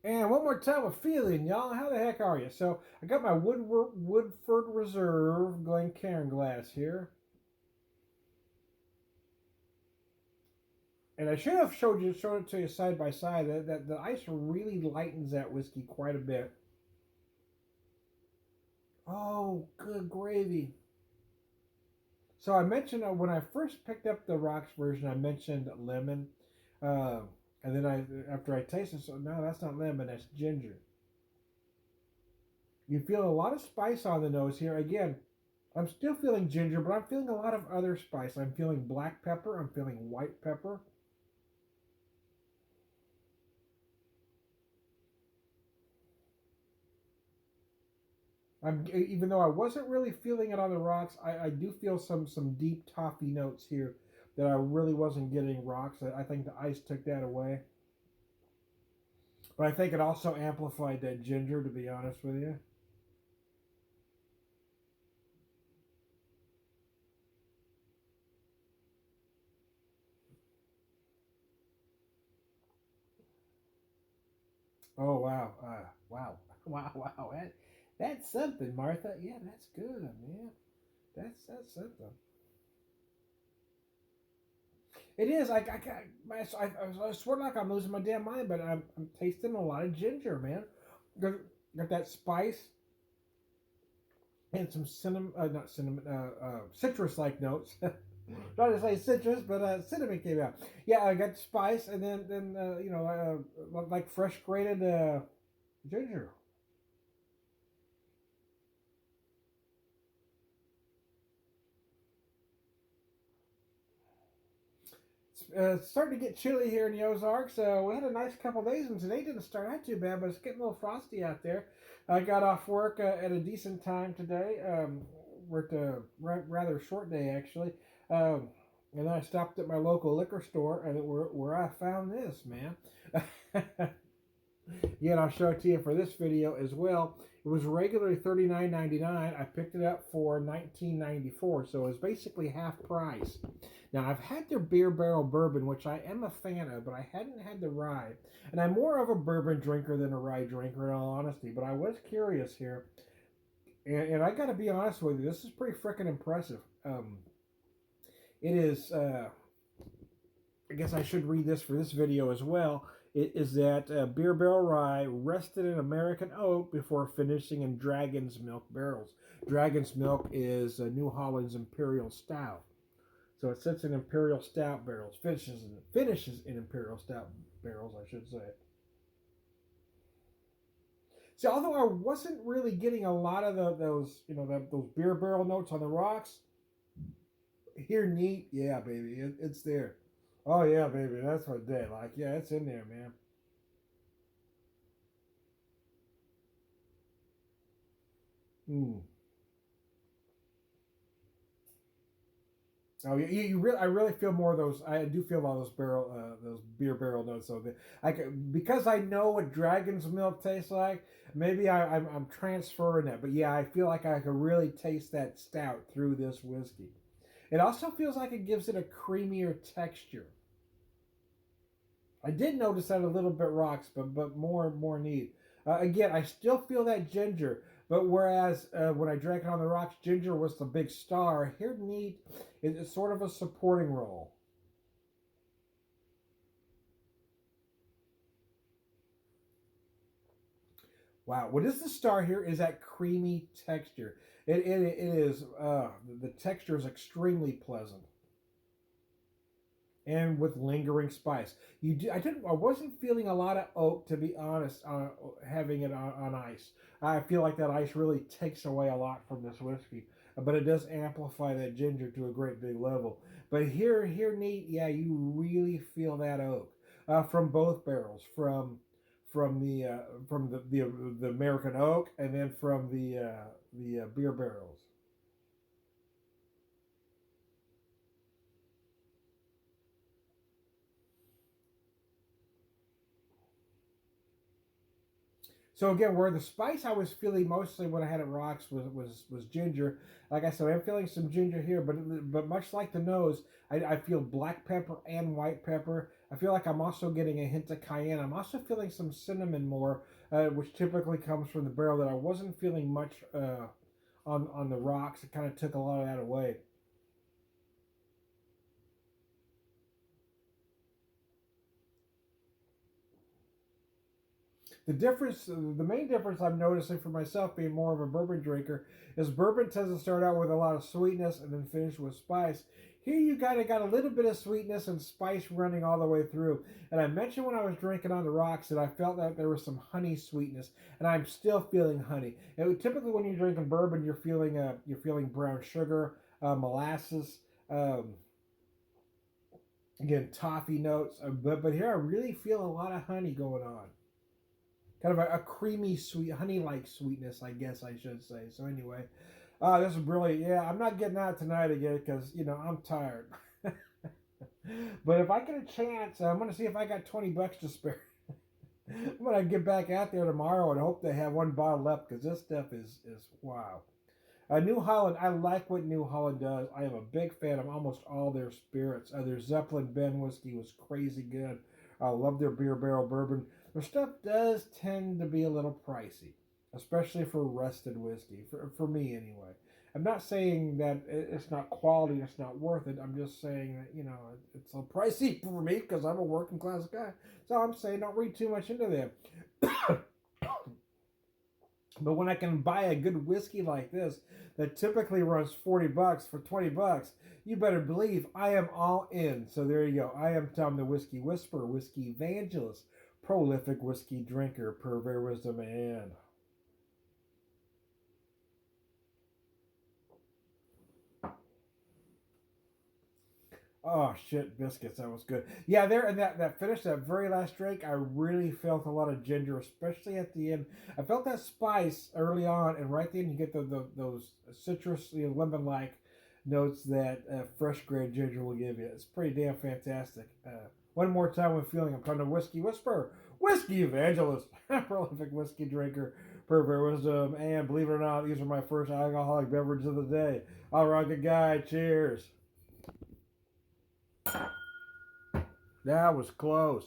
And one more time with feeling, y'all. How the heck are you? So I got my Woodford Reserve Glencairn glass here, and I should have showed it to you side by side. That the ice really lightens that whiskey quite a bit. Oh, good gravy! So I mentioned when I first picked up the rocks version, I mentioned lemon, uh, and then after I tasted, so no, that's not lemon, that's ginger. You feel a lot of spice on the nose here. Again, I'm still feeling ginger, but I'm feeling a lot of other spice. I'm feeling black pepper. I'm feeling white pepper. Even though I wasn't really feeling it on the rocks, I do feel some deep toffee notes here that I really wasn't getting rocks. I think the ice took that away, but I think it also amplified that ginger. To be honest with you. Oh wow, wow, wow, wow. That's something, Martha. Yeah, that's good, man. That's something. It is. I swear like I'm losing my damn mind, but I'm tasting a lot of ginger, man. Got that spice and some cinnamon, not cinnamon, citrus like notes. Trying to say citrus, but cinnamon came out. Yeah, I got spice and then like fresh grated ginger. It's starting to get chilly here in the Ozarks. We had a nice couple days, and today didn't start out too bad, but it's getting a little frosty out there. I got off work at a decent time today. Worked a rather short day, actually. And then I stopped at my local liquor store, and where I found this, man. Yeah, and I'll show it to you for this video as well. It was regularly $39.99. I picked it up for $19.94, so it was basically half price. Now, I've had their beer barrel bourbon, which I am a fan of, but I hadn't had the rye. And I'm more of a bourbon drinker than a rye drinker, in all honesty. But I was curious here, and I got to be honest with you, this is pretty freaking impressive. It is. I guess I should read this for this video as well. It is that Beer Barrel Rye rested in American oak before finishing in Dragon's Milk barrels. Dragon's Milk is New Holland's Imperial Stout. So it sits in Imperial Stout barrels, finishes in Imperial Stout barrels, I should say. See, although I wasn't really getting a lot of those, those beer barrel notes on the rocks, here neat, yeah, baby, it's there. Oh yeah, baby, that's what they like. Yeah, it's in there, man. Mm. Oh, yeah, I really feel more of those. I do feel all those beer barrel notes. So that because I know what Dragon's Milk tastes like. Maybe I'm transferring that, but yeah, I feel like I could really taste that stout through this whiskey. It also feels like it gives it a creamier texture. I did notice that a little bit rocks, but more neat. Again, I still feel that ginger, but whereas when I drank it on the rocks, ginger was the big star. Here, neat is sort of a supporting role. Wow, what is the star here is that creamy texture. It is the texture is extremely pleasant and with lingering spice. I wasn't feeling a lot of oak, to be honest, having it on ice. I feel like that ice really takes away a lot from this whiskey, but it does amplify that ginger to a great big level. But here, Nate, yeah, you really feel that oak from both barrels, from the American oak, and then from the beer barrels. So again, where the spice I was feeling mostly when I had it rocks was ginger. Like I said, I'm feeling some ginger here, but much like the nose, I feel black pepper and white pepper. I feel like I'm also getting a hint of cayenne. I'm also feeling some cinnamon more, which typically comes from the barrel that I wasn't feeling much on the rocks. It kind of took a lot of that away. The main difference I'm noticing for myself, being more of a bourbon drinker, is bourbon tends to start out with a lot of sweetness and then finish with spice. Here you kind of got a little bit of sweetness and spice running all the way through. And I mentioned when I was drinking on the rocks that I felt that there was some honey sweetness, and I'm still feeling honey. And typically when you're drinking bourbon, you're feeling brown sugar, molasses, um, again toffee notes. But here I really feel a lot of honey going on, kind of a creamy sweet honey-like sweetness, I guess I should say. So anyway, this is really, yeah, I'm not getting out tonight again because I'm tired. But if I get a chance, I'm gonna see if I got $20 to spare. I'm gonna get back out there tomorrow and hope they have one bottle left because this stuff is wow. New Holland, I like what New Holland does. I am a big fan of almost all their spirits. Their Zeppelin Ben whiskey was crazy good. I love their beer barrel bourbon. Their stuff does tend to be a little pricey, especially for rested whiskey, for me anyway. I'm not saying that it's not quality, it's not worth it. I'm just saying that, it's a pricey for me because I'm a working class guy. So I'm saying don't read too much into them. But when I can buy a good whiskey like this that typically runs $40 for $20, you better believe I am all in. So there you go. I am Tom the Whiskey Whisperer, Whiskey Evangelist, prolific whiskey drinker, purveyor wisdom, and oh shit, biscuits, that was good. Yeah, there and that finish, that very last drink, I really felt a lot of ginger, especially at the end. I felt that spice early on, and right then you get those citrus, lemon like notes that fresh grade ginger will give you. It's pretty damn fantastic. One more time with feeling, I'm trying to whiskey whisper, whiskey evangelist, prolific whiskey drinker, purveyor wisdom, and believe it or not, these are my first alcoholic beverages of the day. All right, good guy, cheers. That was close.